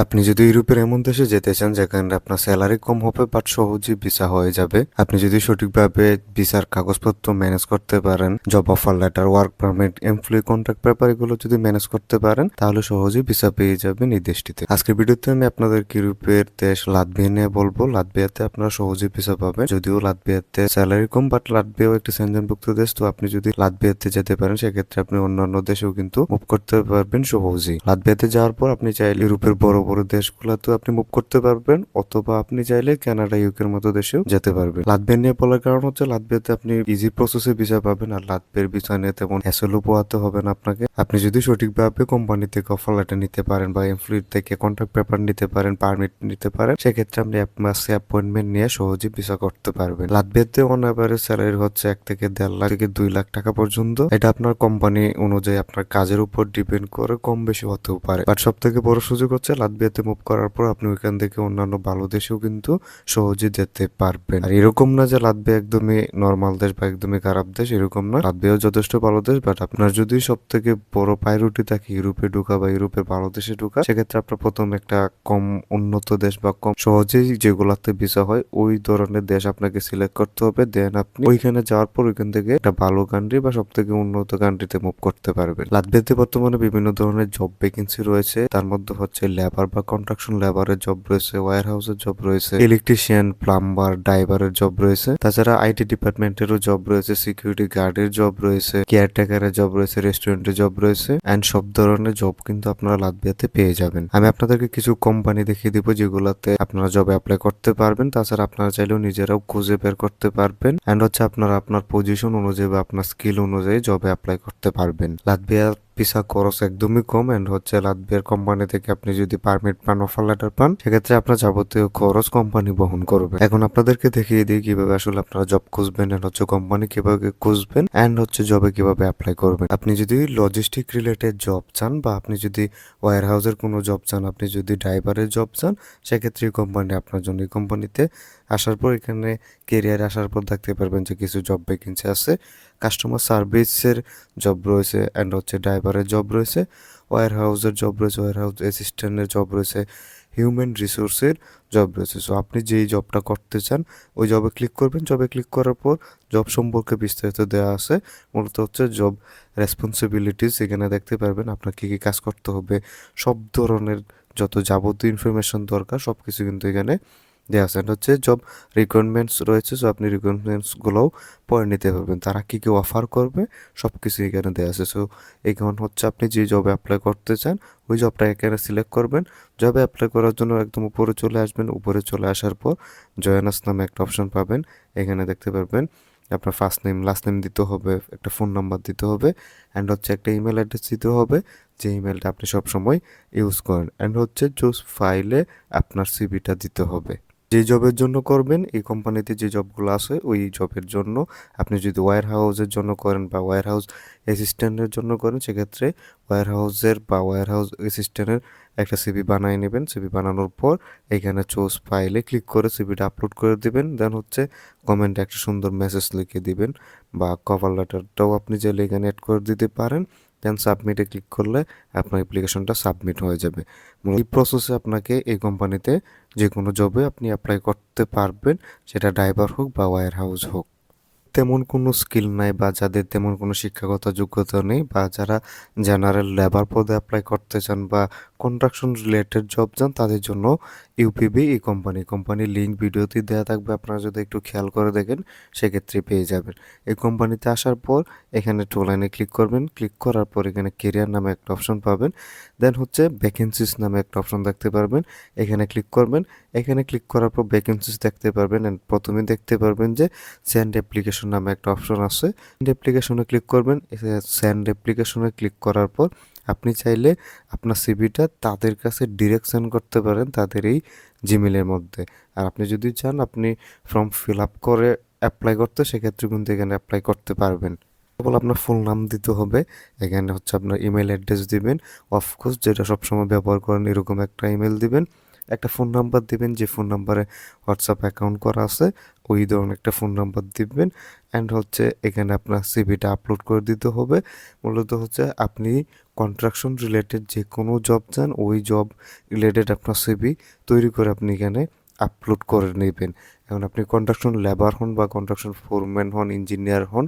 আপনি যদি ইউরোপের এমন দেশে যেতে চান যেখানে আপনার স্যালারি কম হবে বাট সহজেই ভিসা হয়ে যাবে, আপনি যদি সঠিকভাবে ভিসার কাগজপত্র ম্যানেজ করতে পারেন, job offer letter, work permit, employee contract paper এগুলো যদি ম্যানেজ করতে পারেন তাহলে সহজেই ভিসা পেয়ে যাবেন এই দেশটিতে। আজকের ভিডিওতে আমি আপনাদেরকে ইউরোপের দেশ লাতভিয়া নিয়ে বলবো। লাতভিয়াতে আপনারা সহজেই ভিসা পাবেন, যদিও লাতভিয়াতে স্যালারি কম বাট লাতভিয়াও একটি সেনজেনভুক্ত দেশ। তো আপনি যদি লাতভিয়াতে যেতে পারেন সেক্ষেত্রে আপনি অন্যান্য দেশেও কিন্তু মুভ করতে পারবেন সহজেই। লাতভিয়াতে যাওয়ার পর আপনি চাইলে ইউরোপের বড় বড় দেশগুলোতেও আপনি মুভ করতে পারবেন, অথবা আপনি চাইলে কানাডা, ইউকের মতো দেশেও যেতে পারবেন। লাতভিয়া নিয়ে বলার কারণ হচ্ছে লাতভিয়াতে আপনি ইজি প্রসেসে ভিসা পাবেন, আর লাতভিয়ার ভিসা নিয়ে তেমন হ্যাসেলও পোহাতে হবে না আপনাকে। আপনি যদি সঠিকভাবে কোম্পানি থেকে অফার লেটার নিতে পারেন বা এমপ্লয়ি থেকে কন্ট্রাক্ট পেপার নিতে পারেন, পারমিট নিতে পারেন, সেক্ষেত্রে আপনি এক মাসে অ্যাপয়েন্টমেন্ট নিয়ে সহজেই ভিসা করতে পারবেন। লাতভিয়াতে অন এভারেজ স্যালারি হচ্ছে 1 থেকে 1.5 লাখ থেকে 2 লাখ টাকা পর্যন্ত। এটা আপনার কোম্পানি অনুযায়ী আপনার কাজের উপর ডিপেন্ড করে কম বেশি হতেও পারে। বাট সব থেকে বড় সুযোগ হচ্ছে লাতভিয়াতে মুভ করার পর আপনি ওইখান থেকে অন্যান্য ভালো দেশেও কিন্তু সহজে যেতে পারবেন। আর এরকম না যে লাতভিয়া একদমই নর্মাল দেশ বা একদমই খারাপ দেশ, এরকম না। লাতভিয়াও যথেষ্ট ভালো দেশ, বাট আপনার যদি সব থেকে বড় প্রায়োরিটি থাকে ইউরোপে ঢোকা বা ইউরোপের ভালো দেশে ঢোকা, সেক্ষেত্রে আপনার প্রথম একটা কম উন্নত দেশ বা কম সহজেই যেগুলাতে ভিসা হয় ওই ধরনের দেশ আপনাকে সিলেক্ট করতে হবে। দেন আপনি ওইখানে যাওয়ার পর ওইখান থেকে একটা ভালো কান্ট্রি বা সব থেকে উন্নত কান্ট্রিতে মুভ করতে পারবেন। লাতভিয়াতে বর্তমানে বিভিন্ন ধরনের জব ভ্যাকেন্সি রয়েছে, তার মধ্যে হচ্ছে লেবার বা কনস্ট্রাকশন লেবারের জব রয়েছে, ওয়্যার হাউসের জব রয়েছে, ইলেকট্রিশিয়ান, প্লাম্বার, ড্রাইভারের জব রয়েছে, তাছাড়া আইটি ডিপার্টমেন্টেরও জব রয়েছে, সিকিউরিটি গার্ডের জব রয়েছে, কেয়ারটেকারের জব রয়েছে, রেস্টুরেন্টের জব রয়েছে, এন্ড সব ধরনের জব কিন্তু আপনারা লাতভিয়াতে পেয়ে যাবেন। আমি আপনাদেরকে কিছু কোম্পানি দেখিয়ে দিব যেগুলোতে আপনারা জবে অ্যাপ্লাই করতে পারবেন। তাছাড়া আপনারা চাইলেও নিজেরাও খুঁজে বের করতে পারবেন, এন্ড হচ্ছে আপনারা আপনার পজিশন অনুযায়ী বা আপনার স্কিল অনুযায়ী জবে অ্যাপ্লাই করতে পারবেন। লাতভিয়া ভিসা খরচ একদমই কম, এন্ড হচ্ছে লাতভিয়ার কোম্পানি থেকে আপনি যদি পারমিট পান, অফার লেটার পান, সেক্ষেত্রে আপনার যাবতীয় খরচ কোম্পানি বহন করবে। এখন আপনাদেরকে দেখিয়ে দিই কিভাবে আসলে আপনারা জব খুঁজবেন, এন্ড হচ্ছে কোম্পানি কিভাবে খুঁজবেন, এন্ড হচ্ছে জবে কিভাবে অ্যাপ্লাই করবেন। আপনি যদি লজিস্টিক রিলেটেড জব চান বা আপনি যদি ওয়্যার হাউসের কোনো জব চান, আপনি যদি ড্রাইভারের জব চান, সেক্ষেত্রে এই কোম্পানি আপনার জন্য। এই কোম্পানিতে আসার পর এখানে কেরিয়ার আসার পর দেখতে পারবেন যে কিছু জব ভ্যাকেন্সি আছে, কাস্টমার সার্ভিসের জব রয়েছে, অ্যান্ড হচ্ছে ড্রাইভারের জব রয়েছে, ওয়্যার হাউসের জব রয়েছে, ওয়্যার হাউস অ্যাসিস্ট্যান্টের জব রয়েছে, হিউম্যান রিসোর্সের জব রয়েছে। সো আপনি যেই জবটা করতে চান ওই জবে ক্লিক করবেন। জবে ক্লিক করার পর জব সম্পর্কে বিস্তারিত দেওয়া আছে, মূলত হচ্ছে জব রেসপন্সিবিলিটিস। এখানে দেখতে পারবেন আপনার কী কী কাজ করতে হবে, সব ধরনের যত যাবতীয় ইনফরমেশন দরকার সব কিছু কিন্তু এখানে দেওয়া আছে। হচ্ছে জব রিকোয়ারমেন্টস রয়েছে, সো আপনি রিকোয়ারমেন্টসগুলোও পড়ে নিতে পারবেন, তারা কী কী অফার করবে সব কিছু এখানে দেওয়া আছে। সো এখন হচ্ছে আপনি যে জবে অ্যাপ্লাই করতে চান ওই জবটা এখানে সিলেক্ট করবেন। জবে অ্যাপ্লাই করার জন্য একদম উপরে চলে আসবেন। উপরে চলে আসার পর জয়েনাস নামে একটা অপশন পাবেন, এখানে দেখতে পারবেন আপনার ফার্স্ট নেম, লাস্ট নেম দিতে হবে, একটা ফোন নাম্বার দিতে হবে, অ্যান্ড হচ্ছে একটা ইমেল অ্যাড্রেস দিতে হবে, যে ইমেলটা আপনি সবসময় ইউজ করেন, অ্যান্ড হচ্ছে জোস ফাইলে আপনার সিভিটা দিতে হবে। যে জবের জন্য করবেন, এই কোম্পানিতে যে জবগুলো আছে ওই জবের জন্য আপনি যদি ওয়্যার হাউসের জন্য করেন বা ওয়্যার হাউস অ্যাসিস্ট্যান্টের জন্য করেন, সেক্ষেত্রে ওয়্যার হাউসের বা ওয়্যার হাউস অ্যাসিস্ট্যান্টের একটা সিভি বানিয়ে নেবেন। সিভি বানানোর পর এখানে চুজ ফাইলে ক্লিক করে সিভিটা আপলোড করে দিবেন। দেন হচ্ছে কমেন্টে একটা সুন্দর মেসেজ লিখে দিবেন, বা কভার লেটারটাও আপনি চাইলে এখানে অ্যাড করে দিতে পারেন। দেন সাবমিটে ক্লিক করলে আপনার অ্যাপ্লিকেশনটা সাবমিট হয়ে যাবে। এই প্রসেসে আপনাকে এই কোম্পানিতে যে কোনো জবে আপনি অ্যাপ্লাই করতে পারবেন, সেটা ড্রাইভার হোক বা ওয়্যার হাউস হোক। তেমন কোনো স্কিল নাই বা যাদের তেমন কোনো শিক্ষাগত যোগ্যতা নেই, বা যারা জেনারেল লেবার পদে অ্যাপ্লাই করতে চান বা কনস্ট্রাকশন রিলেটেড জব চান, তাদের জন্য ইউপিবি এই কোম্পানির লিঙ্ক ভিডিওতে দেওয়া থাকবে, আপনারা যদি একটু খেয়াল করে দেখেন সেক্ষেত্রে পেয়ে যাবেন। এই কোম্পানিতে আসার পর এখানে টু লাইনে ক্লিক করবেন। ক্লিক করার পর এখানে কেরিয়ার নামে একটা অপশন পাবেন, দেন হচ্ছে ভ্যাকেন্সিস নামে একটা অপশন দেখতে পারবেন, এখানে ক্লিক করবেন। এখানে ক্লিক করার পর ভ্যাকেন্সিস দেখতে পারবেন, অ্যান্ড প্রথমে দেখতে পারবেন যে সেন্ড অ্যাপ্লিকেশন নামে একটা অপশন আছে, সেন্ড অ্যাপ্লিকেশনে ক্লিক করবেন। সেন্ড অ্যাপ্লিকেশনে ক্লিক করার পর আপনি চাইলে আপনার সিভিটা তাদের কাছে ডিরেক্ট সেন্ড করতে পারেন, তাদের এই জিমেলের মধ্যে। আর আপনি যদি চান আপনি ফর্ম ফিল আপ করে অ্যাপ্লাই করতে, সেক্ষেত্রে কিন্তু এখানে অ্যাপ্লাই করতে পারবেন। কেবল আপনার ফুল নাম দিতে হবে, এখানে হচ্ছে আপনার ইমেল অ্যাড্রেস দিবেন, অফকোর্স যেটা সবসময় ব্যবহার করেন এরকম একটা ইমেল দিবেন, একটা ফোন নাম্বার দিবেন, যে ফোন নাম্বারে হোয়াটসঅ্যাপ অ্যাকাউন্ট করা আছে ওই ধরনের একটা ফোন নাম্বার দিবেন, অ্যান্ড হচ্ছে এখানে আপনার সিভিটা আপলোড করে দিতে হবে। মূলত হচ্ছে আপনি কনস্ট্রাকশন রিলেটেড যে কোনো জব চান ওই জব রিলেটেড আপনার সিভি তৈরি করে আপনি এখানে আপলোড করে নেবেন। এখন আপনি কনস্ট্রাকশন লেবার হন বা কনস্ট্রাকশন ফোরম্যান হন, ইঞ্জিনিয়ার হন,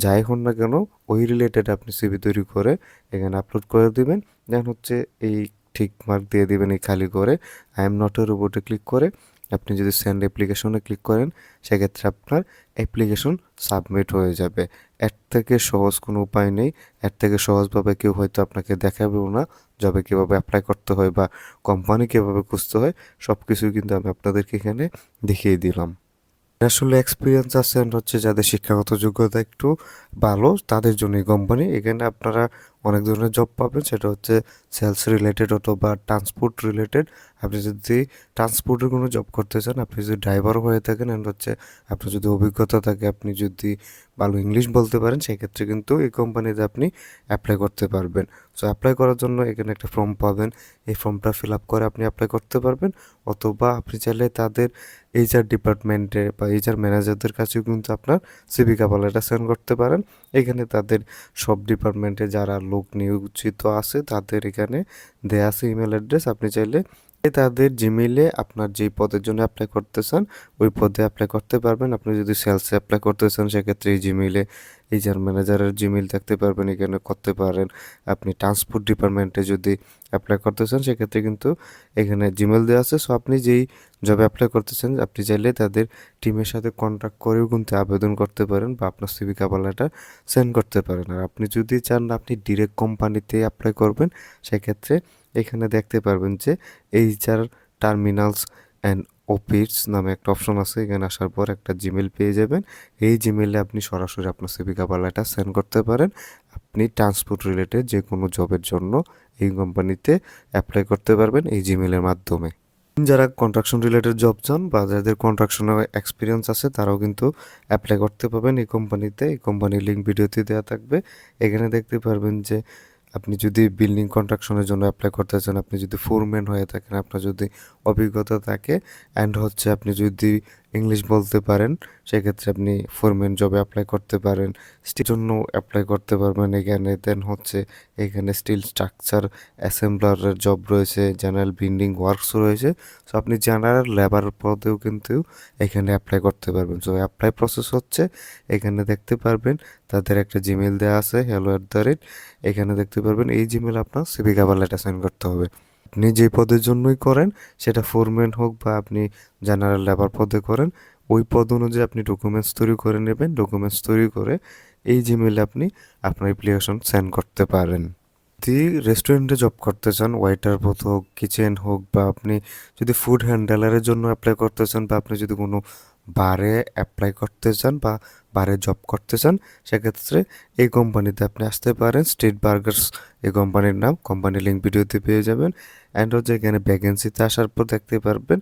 যাই হন না কেন ওই রিলেটেড আপনি সিভি তৈরি করে এখানে আপলোড করে দিবেন। দেন হচ্ছে এই ঠিক মার্ক দিয়ে দিবেন এই খালি করে আই এম নট এর উপরে ক্লিক করে আপনি যদি সেন্ড অ্যাপ্লিকেশনে ক্লিক করেন সেক্ষেত্রে আপনার অ্যাপ্লিকেশন সাবমিট হয়ে যাবে। এর থেকে সহজ কোনো উপায় নেই, এর থেকে সহজভাবে কেউ হয়তো আপনাকে দেখাবেও না জবে কীভাবে অ্যাপ্লাই করতে হয় বা কোম্পানি কীভাবে খুঁজতে হয়, সব কিছুই কিন্তু আমি আপনাদেরকে এখানে দেখিয়ে দিলাম। আসলে এক্সপিরিয়েন্স আছে and হচ্ছে যাদের শিক্ষাগত যোগ্যতা একটু ভালো তাদের জন্য এই কোম্পানি। এখানে আপনারা অনেক ধরনের জব পাবেন, সেটা হচ্ছে সেলস রিলেটেড অথবা ট্রান্সপোর্ট রিলেটেড। আপনি যদি ট্রান্সপোর্টের কোনো জব করতে চান, আপনি যদি ড্রাইভার হয়ে থাকেন অ্যান্ড হচ্ছে আপনার যদি অভিজ্ঞতা থাকে, আপনি যদি ভালো ইংলিশ বলতে পারেন, সেক্ষেত্রে কিন্তু এই কোম্পানিতে আপনি অ্যাপ্লাই করতে পারবেন। সো অ্যাপ্লাই করার জন্য এখানে একটা ফর্ম পাবেন, এই ফর্মটা ফিল আপ করে আপনি অ্যাপ্লাই করতে পারবেন। অথবা আপনি চাইলে তাদের এইচআর ডিপার্টমেন্টে বা এইচআর ম্যানেজারদের কাছেও কিন্তু আপনার সিভি কভার লেটার সেন্ড করতে পারেন। এখানে তাদের সব ডিপার্টমেন্টে যারা লোক নিয়োজিত আছে তাদের এখানে দেয়া আছে ইমেল অ্যাড্রেস। আপনি চাইলে তাদের জিমেইলে আপনার যেই পদের জন্য অ্যাপ্লাই করতে চান ওই পদে অ্যাপ্লাই করতে পারবেন। আপনি যদি সেলসে অ্যাপ্লাই করতে চান সেক্ষেত্রে এই জিমেইলে এইচআর ম্যানেজারের জিমেইল থাকতে পারবেন, এখানে করতে পারেন। আপনি ট্রান্সপোর্ট ডিপার্টমেন্টে যদি অ্যাপ্লাই করতে চান সেক্ষেত্রে কিন্তু এখানে জিমেইল দেওয়া আছে। সো আপনি যেই জবে অ্যাপ্লাই করতেছেন আপনি চাইলে তাদের টিমের সাথে কন্ট্যাক্ট করেও কিন্তু আবেদন করতে পারেন বা আপনার সিভি কভার লেটার সেন্ড করতে পারেন। আর আপনি যদি চান আপনি ডিরেক্ট কোম্পানিতে অ্যাপ্লাই করবেন সেক্ষেত্রে এখানে দেখতে পারবেন যে এইচআর টার্মিনালস অ্যান্ড অফিস নামে একটা অপশন আছে। এখানে আসার পর একটা জিমেল পেয়ে যাবেন। এই জিমেলে আপনি সরাসরি আপনার সিভি কভার লেটার সেন্ড করতে পারেন। আপনি ট্রান্সপোর্ট রিলেটেড যে কোনো জবের জন্য এই কোম্পানিতে অ্যাপ্লাই করতে পারবেন এই জিমেলের মাধ্যমে। যারা কনস্ট্রাকশন রিলেটেড জব চান বা যাদের কনস্ট্রাকশনে এক্সপিরিয়েন্স আছে তারাও কিন্তু অ্যাপ্লাই করতে পারবেন এই কোম্পানিতে। এই কোম্পানির লিঙ্ক ভিডিওতে দেওয়া থাকবে। এখানে দেখতে পারবেন যে আপনি যদি বিল্ডিং কনস্ট্রাকশনের জন্য অ্যাপ্লাই করতে চান, আপনি যদি ফোরম্যান হয়ে থাকেন, আপনার যদি অভিজ্ঞতা থাকে অ্যান্ড হচ্ছে আপনি যদি ইংলিশ বলতে পারেন সেক্ষেত্রে আপনি ফোরম্যান জবে অ্যাপ্লাই করতে পারেন। স্টিল জন্য অ্যাপ্লাই করতে পারবেন এখানে। দেন হচ্ছে এখানে স্টিল স্ট্রাকচার অ্যাসেম্বলারের জব রয়েছে, জেনারেল বিল্ডিং ওয়ার্কস রয়েছে। সো আপনি জেনারেল লেবার পদেও কিন্তু এখানে অ্যাপ্লাই করতে পারবেন। সো অ্যাপ্লাই প্রসেস হচ্ছে এখানে দেখতে পারবেন তাদের একটা জিমেল দেওয়া আছে hello@, এখানে দেখতে পারবেন এই জিমেল আপনার সিভি কভার লেটার সেন্ড করতে হবে। আপনি যে পদের জন্যই করেন সেটা ফোরম্যান হোক বা আপনি জেনারেল লেবার পদে করেন, ওই পদ অনুযায়ী আপনি ডকুমেন্টস তৈরি করে নেবেন। ডকুমেন্টস তৈরি করে এই জিমেলে আপনি আপনার অ্যাপ্লিকেশন সেন্ড করতে পারেন। যদি রেস্টুরেন্টে জব করতে চান, ওয়েটার পদ হোক, কিচেন হোক, বা আপনি যদি ফুড হ্যান্ডেলারের জন্য অ্যাপ্লাই করতে চান, বা আপনি যদি কোনো বারে অ্যাপ্লাই করতে চান বা বারে জব করতে চান সেক্ষেত্রে এই কোম্পানিতে আপনি আসতে পারেন। স্ট্রিট বার্গার্স এই কোম্পানির নাম, কোম্পানির লিঙ্ক ভিডিওতে পেয়ে যাবেন। অ্যান্ড হচ্ছে এখানে ভ্যাকেন্সিতে আসার পর দেখতে পারবেন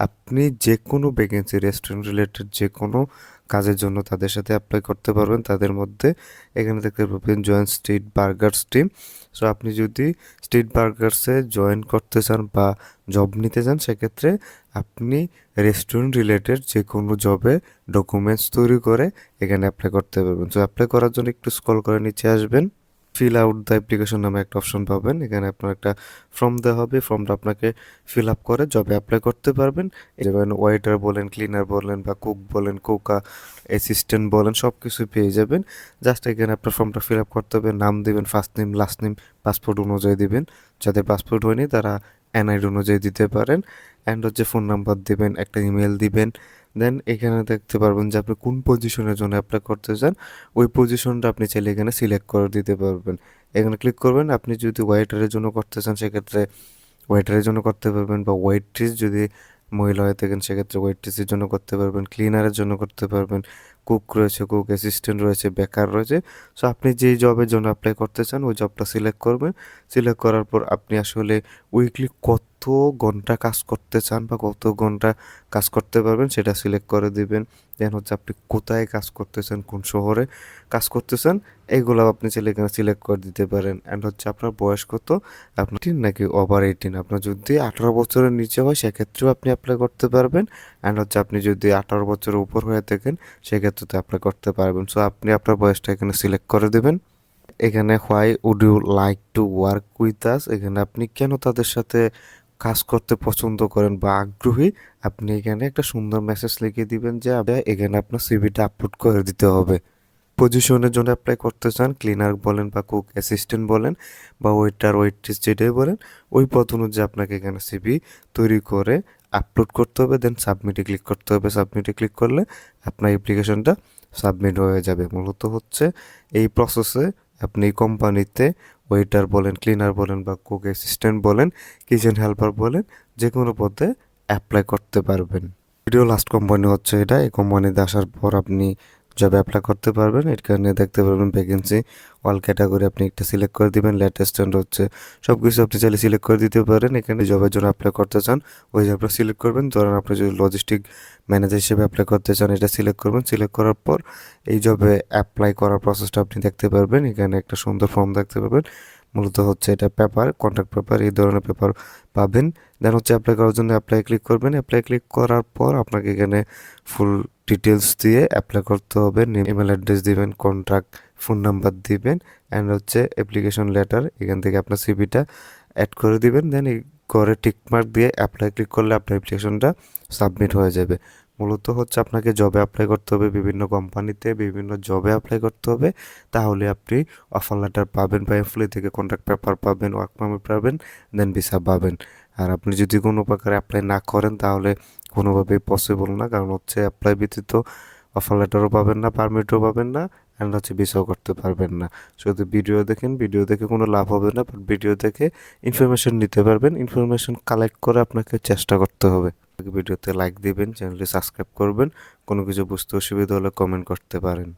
আপনি যে কোনো ভ্যাকেন্সি রেস্টুরেন্ট রিলেটেড যে কোনো কাজের জন্য তাদের সাথে অ্যাপ্লাই করতে পারবেন। তাদের মধ্যে এখানে দেখতে পাবেন join street burghers team. So আপনি যদি স্ট্রিট বার্গার্সে জয়েন করতে চান বা জব নিতে চান সেক্ষেত্রে আপনি রেস্টুরেন্ট রিলেটেড যে কোনো জবে ডকুমেন্টস তৈরি করে এখানে অ্যাপ্লাই করতে পারবেন। সো অ্যাপ্লাই করার জন্য একটু স্ক্রল করে নিচে আসবেন, ফিল আউট দ্য অ্যাপ্লিকেশন নামে একটা অপশন পাবেন। এখানে আপনার একটা ফর্ম দেওয়া হবে, ফর্মটা আপনাকে ফিল আপ করে জবে অ্যাপ্লাই করতে পারবেন। যেমন ওয়েটার বলেন, ক্লিনার বলেন বা কুক বলেন, কুকা অ্যাসিস্ট্যান্ট বলেন, সব কিছু পেয়ে যাবেন। জাস্ট এখানে আপনার ফর্মটা ফিল আপ করতে হবে, নাম দিবেন, first name, last name passport অনুযায়ী দিবেন। যাদের পাসপোর্ট হয়নি তারা এনআইডি অনুযায়ী দিতে পারেন। অ্যান্ড হচ্ছে ফোন নাম্বার দিবেন, একটা ইমেল দিবেন। দেন এখানে দেখতে পারবেন যে আপনি কোন পজিশনের জন্য অ্যাপ্লাই করতে চান, ওই পজিশনটা আপনি চাইলে এখানে সিলেক্ট করে দিতে পারবেন। এখানে ক্লিক করবেন। আপনি যদি ওয়েটারের জন্য করতে চান সেক্ষেত্রে ওয়েটারের জন্য করতে পারবেন, বা ওয়েট্রেস যদি মহিলা হয়ে থাকেন সেক্ষেত্রে ওয়েট্রেসের জন্য করতে পারবেন, ক্লিনারের জন্য করতে পারবেন, কুক রয়েছে, কুক অ্যাসিস্ট্যান্ট রয়েছে, বেকার রয়েছে। সো আপনি যেই জবের জন্য অ্যাপ্লাই করতে চান ওই জবটা সিলেক্ট করবেন। সিলেক্ট করার পর আপনি আসলে উইকলি কত ঘন্টা কাজ করতে চান বা কত ঘন্টা কাজ করতে পারবেন সেটা সিলেক্ট করে দিবেন। দেন হচ্ছে আপনি কোথায় কাজ করতে চান, কোন শহরে কাজ করতে চান, এইগুলো আপনি চাইলে এখানে সিলেক্ট করে দিতে পারেন। অ্যান্ড হচ্ছে আপনার বয়স কত, আপনার 18 নাকি ওভার 18। আপনার যদি 18 বছরের নিচে হয় সেক্ষেত্রেও আপনি অ্যাপ্লাই করতে পারবেন। অ্যান্ড হচ্ছে আপনি যদি 18 বছরের উপর হয়ে থাকেন সেক্ষেত্রে তো অ্যাপ্লাই করতে পারবেন। সো আপনি আপনার বয়সটা এখানে সিলেক্ট করে দেবেন। এখানে why would you like to work with us, এখানে আপনি কেন তাদের সাথে কাজ করতে পছন্দ করেন বা আগ্রহী, আপনি এখানে একটা সুন্দর মেসেজ লিখে দিবেন যে এখানে আপনার সিভিটা আপলোড করে দিতে হবে। পজিশনের জন্য অ্যাপ্লাই করতে চান, ক্লিনার বলেন বা কুক অ্যাসিস্ট্যান্ট বলেন বা ওয়েটার ওয়েট্রেস যেটাই বলেন, ওই পদ অনুযায়ী আপনাকে এখানে সিভি তৈরি করে আপলোড করতে হবে, দেন সাবমিটে ক্লিক করতে হবে। সাবমিটে ক্লিক করলে আপনার অ্যাপ্লিকেশনটা সাবমিট হয়ে যাবে। মূলত হচ্ছে এই প্রসেসে আপনি কোম্পানিতে ওয়েটার বলেন, ক্লিনার বলেন বা কুক অ্যাসিস্ট্যান্ট বলেন, কিচেন হেল্পার বলেন, যে কোনো পদে অ্যাপ্লাই করতে পারবেন। ভিডিও লাস্ট কোম্পানি হচ্ছে এটা। এই কোম্পানিতে আসার পর আপনি জবে অ্যাপ্লাই করতে পারবেন। এখানে দেখতে পারবেন ভ্যাকেন্সি, অল ক্যাটাগরি আপনি একটা সিলেক্ট করে দিবেন। লেটেস্ট হচ্ছে সব কিছু আপনি চাইলে সিলেক্ট করে দিতে পারেন। এখানে জবের জন্য অ্যাপ্লাই করতে চান, ওই জবটা সিলেক্ট করবেন। ধরেন আপনি যদি লজিস্টিক ম্যানেজার হিসেবে অ্যাপ্লাই করতে চান, এটা সিলেক্ট করবেন। সিলেক্ট করার পর এই জবে অ্যাপ্লাই করার প্রসেসটা আপনি দেখতে পারবেন। এখানে একটা সুন্দর ফর্ম দেখতে পাবেন। মূলত হচ্ছে এটা পেপার, কন্ট্যাক্ট পেপার, এই ধরনের পেপার পাবেন। দেন হচ্ছে অ্যাপ্লাই করার জন্য অ্যাপ্লাই ক্লিক করবেন। অ্যাপ্লাই ক্লিক করার পর আপনাকে এখানে ফুল ডিটেলস দিয়ে অ্যাপ্লাই করতে হবে। ইমেল অ্যাড্রেস দিবেন, কন্ট্রাক্ট ফোন নাম্বার দিবেন অ্যান্ড হচ্ছে অ্যাপ্লিকেশন লেটার, এখান থেকে আপনার সিভিটা অ্যাড করে দিবেন। দেন এই করে টিকমার্ক দিয়ে অ্যাপ্লাই ক্লিক করলে আপনার অ্যাপ্লিকেশনটা সাবমিট হয়ে যাবে। মূলত হচ্ছে আপনাকে জবে অ্যাপ্লাই করতে হবে, বিভিন্ন কোম্পানিতে বিভিন্ন জবে অ্যাপ্লাই করতে হবে, তাহলে আপনি অফার লেটার পাবেন বা এমপ্লয়ি থেকে কন্ট্রাক্ট পেপার পাবেন, ওয়ার্ক পারমিট পাবেন, দেন ভিসা পাবেন। আর আপনি যদি কোনো প্রকার অ্যাপ্লাই না করেন তাহলে কোনোভাবেই পসিবল না, কারণ হচ্ছে অ্যাপ্লাই ব্যতীত অফার লেটারও পাবেন না, পারমিটও পাবেন না, অ্যান্ড হচ্ছে ভিসাও করতে পারবেন না। শুধু ভিডিও দেখেন, ভিডিও দেখে কোনো লাভ হবে না, বাট ভিডিও দেখে ইনফরমেশন নিতে পারবেন। ইনফরমেশন কালেক্ট করে আপনাকে চেষ্টা করতে হবে। ভিডিওতে লাইক দিবেন, চ্যানেলটি সাবস্ক্রাইব করবেন, কোনো কিছু বুঝতে অসুবিধা হলে কমেন্ট করতে পারেন।